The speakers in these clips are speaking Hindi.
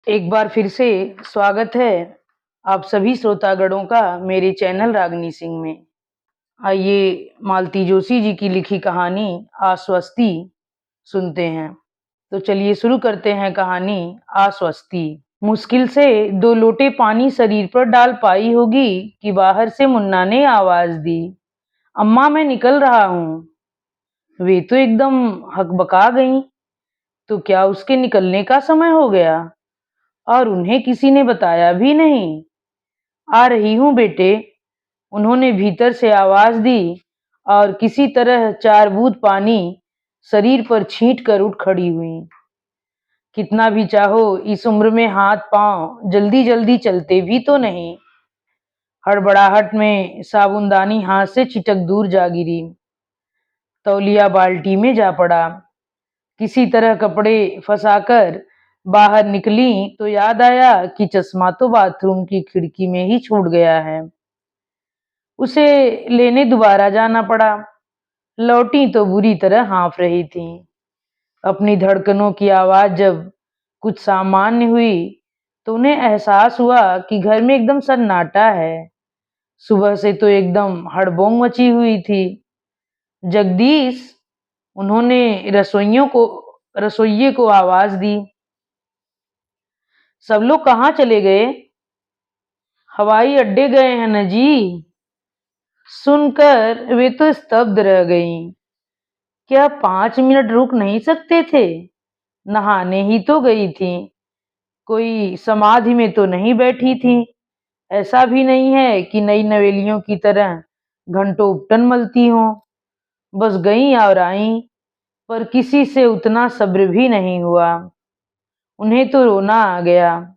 एक बार फिर से स्वागत है आप सभी श्रोतागणों का मेरे चैनल रागनी सिंह में। आइए मालती जोशी जी की लिखी कहानी आश्वस्ति सुनते हैं। तो चलिए शुरू करते हैं कहानी आश्वस्ति। मुश्किल से 2 लोटे पानी शरीर पर डाल पाई होगी कि बाहर से मुन्ना ने आवाज दी, अम्मा मैं निकल रहा हूँ। वे तो एकदम हकबका गईं। तो क्या उसके निकलने का समय हो गया और उन्हें किसी ने बताया भी नहीं? आ रही हूँ बेटे, उन्होंने भीतर से आवाज दी और किसी तरह 4 बूंद पानी शरीर पर छींट कर उठ खड़ी हुई। कितना भी चाहो इस उम्र में हाथ पांव जल्दी जल्दी चलते भी तो नहीं। हड़बड़ाहट में साबुनदानी हाथ से छिटक दूर जा गिरी। तौलिया बाल्टी में जा पड़ा। किसी तरह कपड़े फंसाकर बाहर निकली तो याद आया कि चश्मा तो बाथरूम की खिड़की में ही छूट गया है। उसे लेने दोबारा जाना पड़ा। लौटी तो बुरी तरह हाँफ रही थी। अपनी धड़कनों की आवाज जब कुछ सामान्य हुई तो उन्हें एहसास हुआ कि घर में एकदम सन्नाटा है। सुबह से तो एकदम हड़बोंग मची हुई थी। जगदीश, उन्होंने रसोइये को आवाज दी। सब लोग कहाँ चले गए? हवाई अड्डे गए हैं न जी। सुनकर वे तो स्तब्ध रह गईं। क्या 5 मिनट रुक नहीं सकते थे? नहाने ही तो गई थी, कोई समाधि में तो नहीं बैठी थी। ऐसा भी नहीं है कि नई नवेलियों की तरह घंटों उपटन मलती हों। बस गईं और आईं, पर किसी से उतना सब्र भी नहीं हुआ। उन्हें तो रोना आ गया।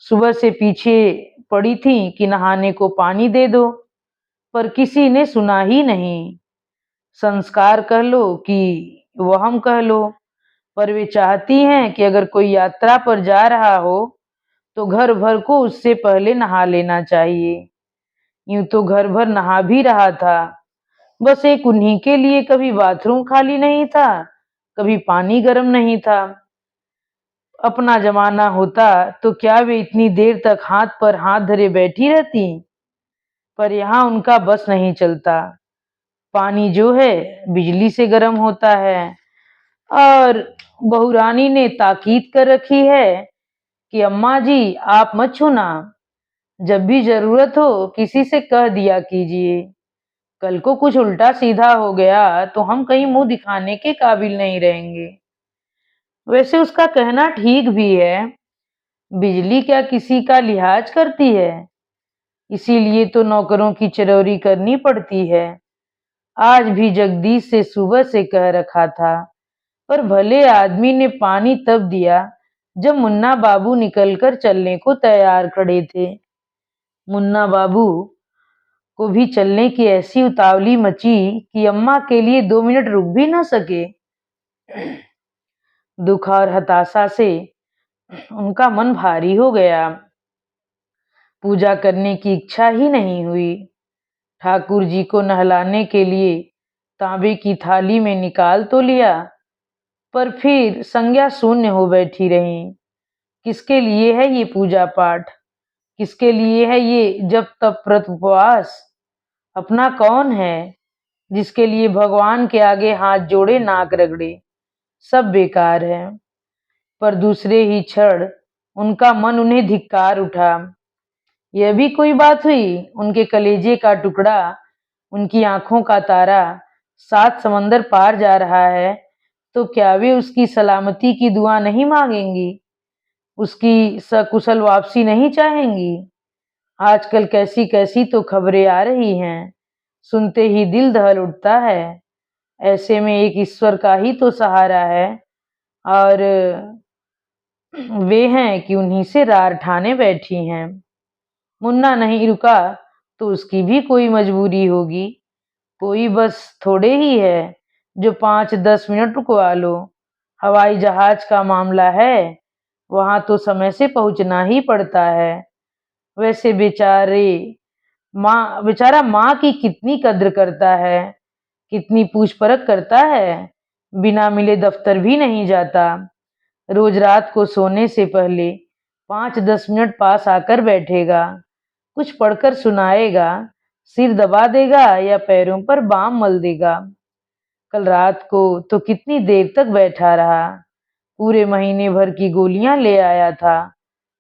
सुबह से पीछे पड़ी थी कि नहाने को पानी दे दो, पर किसी ने सुना ही नहीं। संस्कार कह लो कि वहम कह लो, पर वे चाहती हैं कि अगर कोई यात्रा पर जा रहा हो तो घर भर को उससे पहले नहा लेना चाहिए। यूं तो घर भर नहा भी रहा था, बस एक उन्हीं के लिए कभी बाथरूम खाली नहीं था, कभी पानी गर्म नहीं था। अपना जमाना होता तो क्या वे इतनी देर तक हाथ पर हाथ धरे बैठी रहती? पर यहाँ उनका बस नहीं चलता। पानी जो है बिजली से गर्म होता है और बहुरानी ने ताकीद कर रखी है कि अम्मा जी आप मत छूना। जब भी जरूरत हो किसी से कह दिया कीजिए। कल को कुछ उल्टा सीधा हो गया तो हम कहीं मुंह दिखाने के काबिल नहीं रहेंगे। वैसे उसका कहना ठीक भी है। बिजली क्या किसी का लिहाज करती है? इसीलिए तो नौकरों की चिरौरी करनी पड़ती है। आज भी जगदीश से सुबह से कह रखा था, पर भले आदमी ने पानी तब दिया जब मुन्ना बाबू निकलकर चलने को तैयार खड़े थे। मुन्ना बाबू को भी चलने की ऐसी उतावली मची कि अम्मा के लिए 2 मिनट रुक भी न सके। दुख और हताशा से उनका मन भारी हो गया। पूजा करने की इच्छा ही नहीं हुई। ठाकुर जी को नहलाने के लिए तांबे की थाली में निकाल तो लिया, पर फिर संज्ञा शून्य हो बैठी रही। किसके लिए है ये पूजा पाठ? किसके लिए है ये जप तप व्रत उपवास? अपना कौन है जिसके लिए भगवान के आगे हाथ जोड़े नाक रगड़े? सब बेकार है। पर दूसरे ही क्षण उनका मन उन्हें धिक्कार उठा। यह भी कोई बात हुई? उनके कलेजे का टुकड़ा, उनकी आंखों का तारा 7 समंदर पार जा रहा है तो क्या वे उसकी सलामती की दुआ नहीं मांगेंगी? उसकी सकुशल वापसी नहीं चाहेंगी? आजकल कैसी कैसी तो खबरें आ रही हैं, सुनते ही दिल दहल उठता है। ऐसे में एक ईश्वर का ही तो सहारा है और वे हैं कि उन्हीं से रार ठाने बैठी हैं। मुन्ना नहीं रुका तो उसकी भी कोई मजबूरी होगी। कोई बस थोड़े ही है जो 5-10 मिनट रुकवा लो। हवाई जहाज का मामला है, वहां तो समय से पहुंचना ही पड़ता है। वैसे बेचारा माँ की कितनी कद्र करता है, कितनी पूछ परख करता है। बिना मिले दफ्तर भी नहीं जाता। रोज रात को सोने से पहले 5-10 मिनट पास आकर बैठेगा, कुछ पढ़कर सुनाएगा, सिर दबा देगा या पैरों पर बाम मल देगा। कल रात को तो कितनी देर तक बैठा रहा, पूरे महीने भर की गोलियां ले आया था।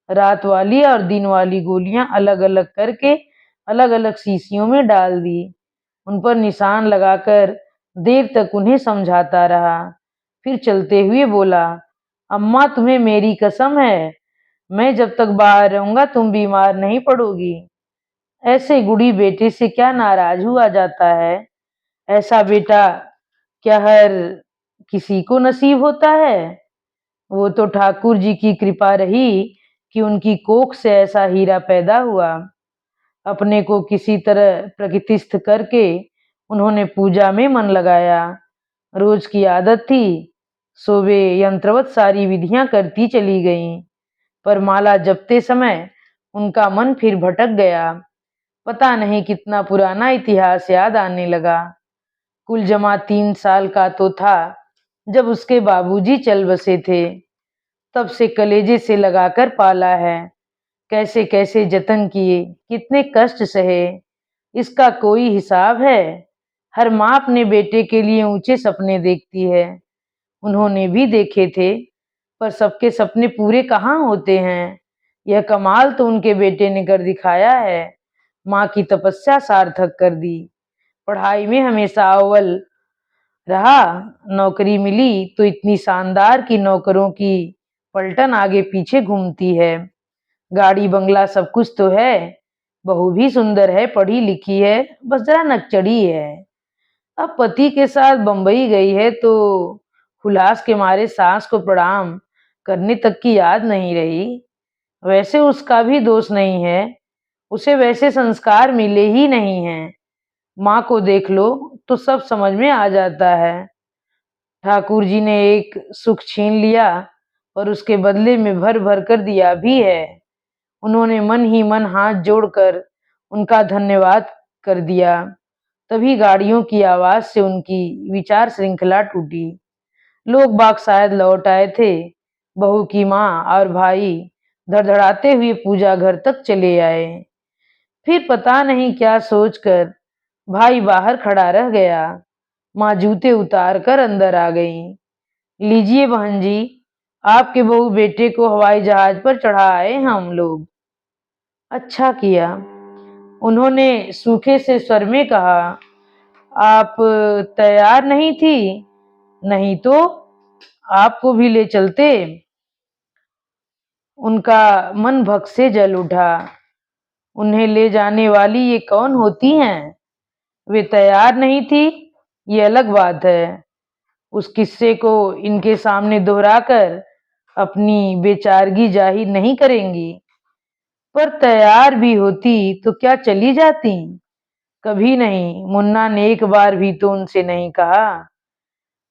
रात वाली और दिन वाली गोलियां अलग-अलग करके अलग-अलग शीशियों में डाल दी। उन पर निशान लगाकर देर तक उन्हें समझाता रहा। फिर चलते हुए बोला, अम्मा तुम्हें मेरी कसम है, मैं जब तक बाहर रहूंगा तुम बीमार नहीं पड़ोगी। ऐसे गुड़ी बेटे से क्या नाराज हुआ जाता है? ऐसा बेटा क्या हर किसी को नसीब होता है? वो तो ठाकुर जी की कृपा रही कि उनकी कोख से ऐसा हीरा पैदा हुआ। अपने को किसी तरह प्रकृतिस्थ करके उन्होंने पूजा में मन लगाया। रोज की आदत थी, सो वे यंत्रवत सारी विधियां करती चली गईं। पर माला जपते समय उनका मन फिर भटक गया। पता नहीं कितना पुराना इतिहास याद आने लगा। कुल जमा 3 साल का तो था जब उसके बाबूजी चल बसे थे। तब से कलेजे से लगाकर पाला है। कैसे कैसे जतन किए, कितने कष्ट सहे, इसका कोई हिसाब है? हर माँ अपने बेटे के लिए ऊंचे सपने देखती है। उन्होंने भी देखे थे, पर सबके सपने पूरे कहाँ होते हैं। यह कमाल तो उनके बेटे ने कर दिखाया है। माँ की तपस्या सार्थक कर दी। पढ़ाई में हमेशा अव्वल रहा, नौकरी मिली तो इतनी शानदार कि नौकरों की पलटन आगे पीछे घूमती है। गाड़ी बंगला सब कुछ तो है, बहू भी सुंदर है, पढ़ी लिखी है, बस जरा नकचड़ी है। अब पति के साथ बंबई गई है तो हुलास के मारे सास को प्रणाम करने तक की याद नहीं रही। वैसे उसका भी दोष नहीं है, उसे वैसे संस्कार मिले ही नहीं हैं। माँ को देख लो तो सब समझ में आ जाता है। ठाकुर जी ने एक सुख छीन लिया और उसके बदले में भर भर कर दिया भी है। उन्होंने मन ही मन हाथ जोड़कर उनका धन्यवाद कर दिया। तभी गाड़ियों की आवाज से उनकी विचार श्रृंखला टूटी। लोग बाग शायद लौट आए थे। बहू की माँ और भाई धड़धड़ाते हुए पूजा घर तक चले आए। फिर पता नहीं क्या सोचकर भाई बाहर खड़ा रह गया। माँ जूते उतार कर अंदर आ गई। लीजिए बहन जी, आपके बहू बेटे को हवाई जहाज पर चढ़ा आए हम लोग। अच्छा किया, उन्होंने सूखे से स्वर में कहा। आप तैयार नहीं थी? नहीं तो आपको भी ले चलते। उनका मन भग से जल उठा। उन्हें ले जाने वाली ये कौन होती हैं? वे तैयार नहीं थी, ये अलग बात है। उस किस्से को इनके सामने दोहराकर अपनी बेचारगी जाहिर नहीं करेंगी। पर तैयार भी होती तो क्या चली जाती? कभी नहीं। मुन्ना ने एक बार भी तो उनसे नहीं कहा।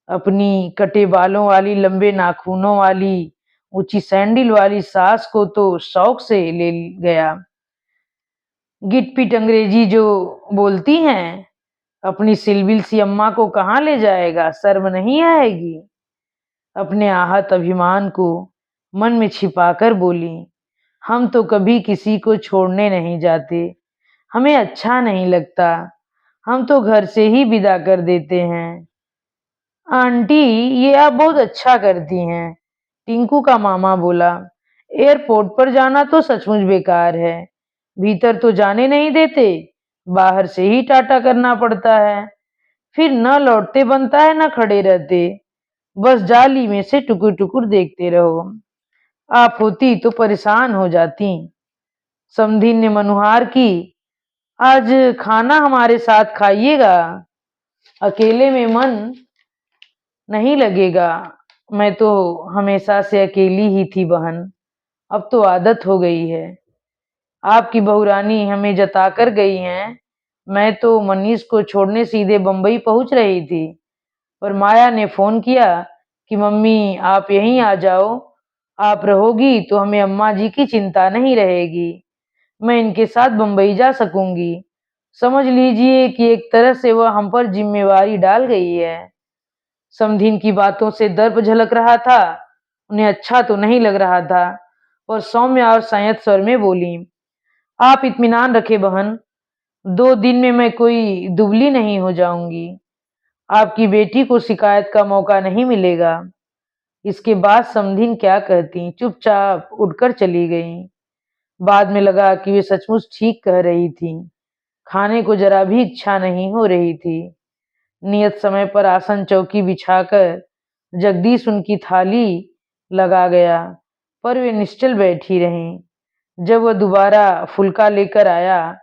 अपनी कटे बालों वाली, लंबे नाखूनों वाली, ऊंची सैंडल वाली सास को तो शौक से ले गया। गिटपिट अंग्रेजी जो बोलती हैं, अपनी सिलबिल सी अम्मा को कहाँ ले जाएगा? शर्म नहीं आएगी? अपने आहत अभिमान को मन में छिपाकर बोली, हम तो कभी किसी को छोड़ने नहीं जाते, हमें अच्छा नहीं लगता, हम तो घर से ही विदा कर देते हैं। आंटी, ये आप बहुत अच्छा करती हैं, टिंकू का मामा बोला। एयरपोर्ट पर जाना तो सचमुच बेकार है, भीतर तो जाने नहीं देते, बाहर से ही टाटा करना पड़ता है। फिर न लौटते बनता है न खड़े रहते, बस जाली में से टुकुर टुकुर देखते रहो। आप होती तो परेशान हो जाती। समधी ने मनुहार की, आज खाना हमारे साथ खाइएगा, अकेले में मन नहीं लगेगा। मैं तो हमेशा से अकेली ही थी बहन, अब तो आदत हो गई है। आपकी बहुरानी हमें जता कर गई हैं। मैं तो मनीष को छोड़ने सीधे बंबई पहुंच रही थी, पर माया ने फोन किया कि मम्मी आप यहीं आ जाओ, आप रहोगी तो हमें अम्मा जी की चिंता नहीं रहेगी, मैं इनके साथ बंबई जा सकूंगी। समझ लीजिए कि एक तरह से वह हम पर जिम्मेवारी डाल गई है। समधीन की बातों से दर्प झलक रहा था। उन्हें अच्छा तो नहीं लग रहा था। और सौम्य और संयत स्वर में बोली, आप इत्मीनान रखे बहन, 2 दिन में मैं कोई दुबली नहीं हो जाऊंगी। आपकी बेटी को शिकायत का मौका नहीं मिलेगा। इसके बाद समधिन क्या कहती, चुपचाप उठकर चली गईं। बाद में लगा कि वे सचमुच ठीक कह रही थीं। खाने को जरा भी इच्छा नहीं हो रही थी। नियत समय पर आसन चौकी बिछाकर जगदीश उनकी थाली लगा गया, पर वे निश्चल बैठी रहीं। जब वह दोबारा फुल्का लेकर आया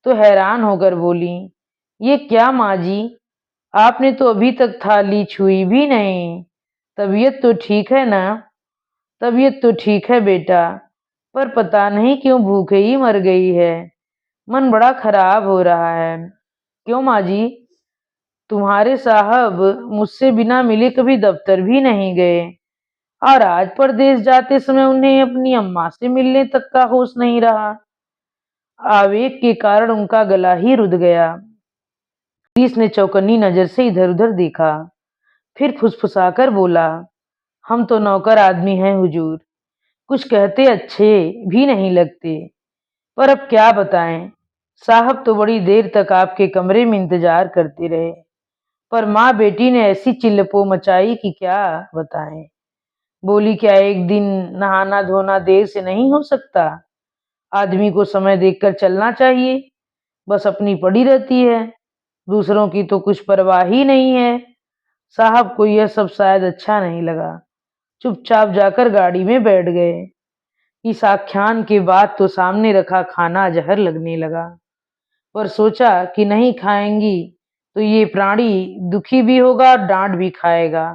तो हैरान होकर बोली, ये क्या माँ जी, आपने तो अभी तक थाली छुई भी नहीं। तबीयत तो ठीक है ना? तबीयत तो ठीक है बेटा, पर पता नहीं क्यों भूखे ही मर गई है। मन बड़ा खराब हो रहा है। क्यों माँ जी? तुम्हारे साहब मुझसे बिना मिले कभी दफ्तर भी नहीं गए, और आज परदेश जाते समय उन्हें अपनी अम्मा से मिलने तक का होश नहीं रहा। आवेग के कारण उनका गला ही रुध गया। पुलिस ने चौकन्नी नजर से इधर उधर देखा, फिर फुसफुसाकर बोला, हम तो नौकर आदमी हैं हुजूर, कुछ कहते अच्छे भी नहीं लगते, पर अब क्या बताएं। साहब तो बड़ी देर तक आपके कमरे में इंतजार करते रहे, पर माँ बेटी ने ऐसी चिल्लपो मचाई कि क्या बताएं। बोली, क्या एक दिन नहाना धोना देर से नहीं हो सकता? आदमी को समय देखकर चलना चाहिए, बस अपनी पड़ी रहती है, दूसरों की तो कुछ परवाह ही नहीं है। साहब को यह सब शायद अच्छा नहीं लगा, चुपचाप जाकर गाड़ी में बैठ गए। इस आख्यान के बाद तो सामने रखा खाना जहर लगने लगा, पर सोचा कि नहीं खाएंगी तो ये प्राणी दुखी भी होगा और डांट भी खाएगा,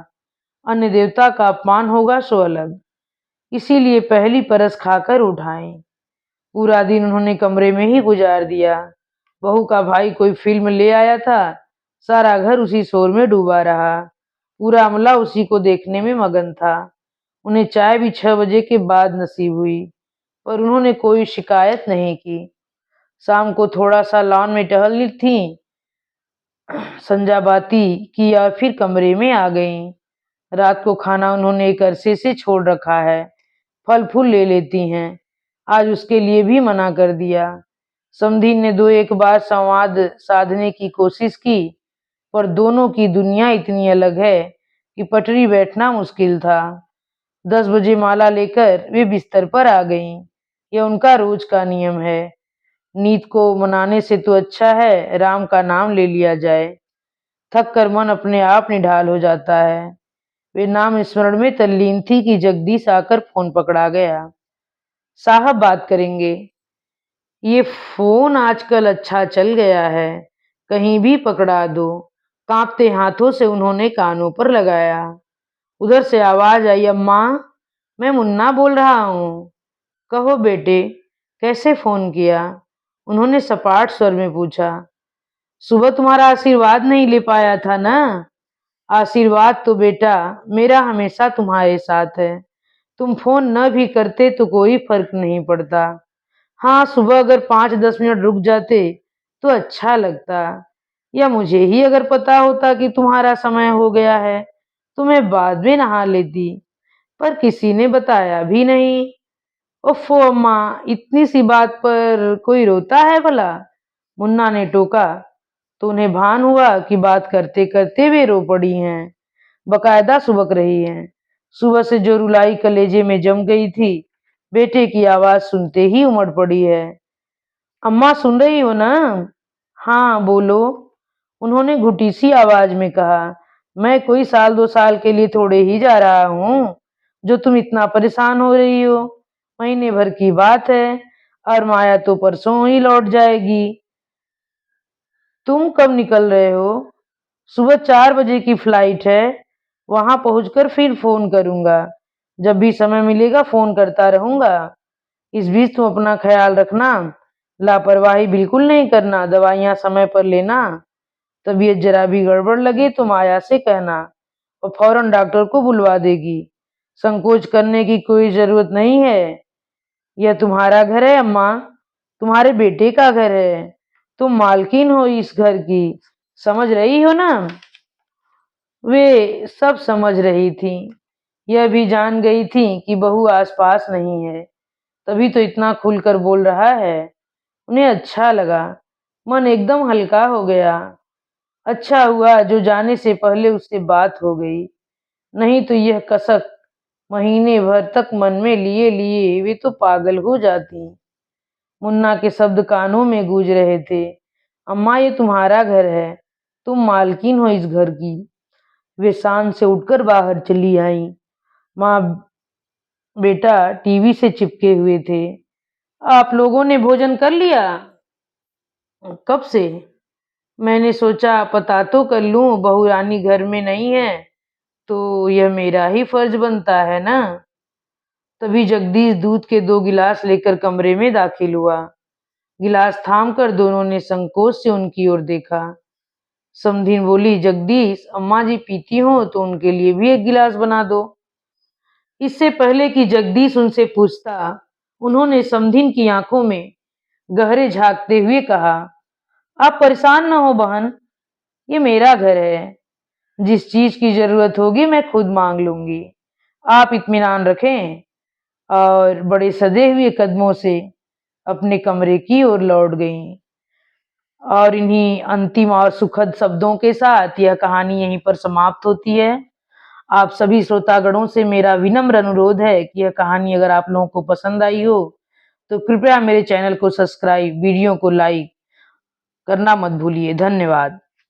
अन्य देवता का अपमान होगा सो अलग। इसीलिए पहली परस खाकर उठाएं। पूरा दिन उन्होंने कमरे में ही गुजार दिया। बहू का भाई कोई फिल्म ले आया था, सारा घर उसी शोर में डूबा रहा। पूरा अमला उसी को देखने में मगन था। उन्हें चाय भी 6 बजे के बाद नसीब हुई, पर उन्होंने कोई शिकायत नहीं की। शाम को थोड़ा सा लॉन में टहल थी, संजाबाती की और फिर कमरे में आ गईं। रात को खाना उन्होंने एक अरसे से छोड़ रखा है, फल फूल ले लेती हैं। आज उसके लिए भी मना कर दिया। समधीन ने 2 एक बार संवाद साधने की कोशिश की, पर दोनों की दुनिया इतनी अलग है कि पटरी बैठना मुश्किल था। 10 बजे माला लेकर वे बिस्तर पर आ गईं। यह उनका रोज का नियम है। नींद को मनाने से तो अच्छा है राम का नाम ले लिया जाए। थक कर मन अपने आप निढाल हो जाता है। वे नाम स्मरण में तल्लीन थी कि जगदीश आकर फोन पकड़ा गया। साहब बात करेंगे। ये फोन आजकल अच्छा चल गया है, कहीं भी पकड़ा दो। कांपते हाथों से उन्होंने कानों पर लगाया। उधर से आवाज आई, अम्मा, मैं मुन्ना बोल रहा हूँ। कहो बेटे, कैसे फोन किया? उन्होंने सपाट स्वर में पूछा। सुबह तुम्हारा आशीर्वाद नहीं ले पाया था ना? आशीर्वाद तो बेटा मेरा हमेशा तुम्हारे साथ है। तुम फोन न भी करते तो कोई फर्क नहीं पड़ता। हाँ, सुबह अगर 5-10 मिनट रुक जाते तो अच्छा लगता, या मुझे ही अगर पता होता कि तुम्हारा समय हो गया है तो मैं बाद में नहा लेती, पर किसी ने बताया भी नहीं। ओफो अम्मा, इतनी सी बात पर कोई रोता है भला? मुन्ना ने टोका, तो उन्हें भान हुआ कि बात करते करते वे रो पड़ी हैं, बकायदा सुबक रही हैं। सुबह से जो रुलाई कलेजे में जम गई थी, बेटे की आवाज सुनते ही उमड़ पड़ी है। अम्मा सुन रही हो ना? हाँ बोलो, उन्होंने घुटी सी आवाज में कहा। मैं कोई 1-2 साल के लिए थोड़े ही जा रहा हूँ, जो तुम इतना परेशान हो रही हो। महीने भर की बात है, और माया तो परसों ही लौट जाएगी। तुम कब निकल रहे हो? सुबह 4 बजे की फ्लाइट है, वहां पहुंचकर फिर फोन करूंगा। जब भी समय मिलेगा फोन करता रहूंगा। इस बीच तुम अपना ख्याल रखना, लापरवाही बिल्कुल नहीं करना, दवाइयां समय पर लेना। तबीयत जरा भी गड़बड़ लगे तो माया से कहना, और फौरन डॉक्टर को बुलवा देगी। संकोच करने की कोई जरूरत नहीं है। यह तुम्हारा घर है अम्मा, तुम्हारे बेटे का घर है। तुम मालकिन हो इस घर की, समझ रही हो ना? वे सब समझ रही थीं। यह भी जान गई थीं कि बहू आसपास नहीं है। तभी तो इतना खुलकर बोल रहा है। उन्हें अच्छा लगा, मन एकदम हल्का हो गया। अच्छा हुआ जो जाने से पहले उससे बात हो गई, नहीं तो यह कसक महीने भर तक मन में लिए लिए वे तो पागल हो जाती। मुन्ना के शब्द कानों में गूंज रहे थे। अम्मा, ये तुम्हारा घर है, तुम मालकिन हो इस घर की। वे शान से उठकर बाहर चली आईं। माँ बेटा टीवी से चिपके हुए थे। आप लोगों ने भोजन कर लिया? कब से? मैंने सोचा पता तो कर लूं, बहू रानी घर में नहीं है तो यह मेरा ही फर्ज बनता है ना। तभी जगदीश दूध के 2 गिलास लेकर कमरे में दाखिल हुआ। गिलास थाम कर दोनों ने संकोच से उनकी ओर देखा। समधीन बोली, जगदीश, अम्मा जी पीती हो तो उनके लिए भी 1 गिलास बना दो। इससे पहले कि जगदीश उनसे पूछता, उन्होंने समधीन की आंखों में गहरे झांकते हुए कहा, आप परेशान न हो बहन, ये मेरा घर है। जिस चीज की जरूरत होगी मैं खुद मांग लूंगी। आप इत्मीनान रखें। और बड़े सजे हुए कदमों से अपने कमरे की ओर लौट गईं। और इन्हीं अंतिम और सुखद शब्दों के साथ यह कहानी यहीं पर समाप्त होती है। आप सभी श्रोतागणों से मेरा विनम्र अनुरोध है कि यह कहानी अगर आप लोगों को पसंद आई हो तो कृपया मेरे चैनल को सब्सक्राइब, वीडियो को लाइक करना मत भूलिए। धन्यवाद।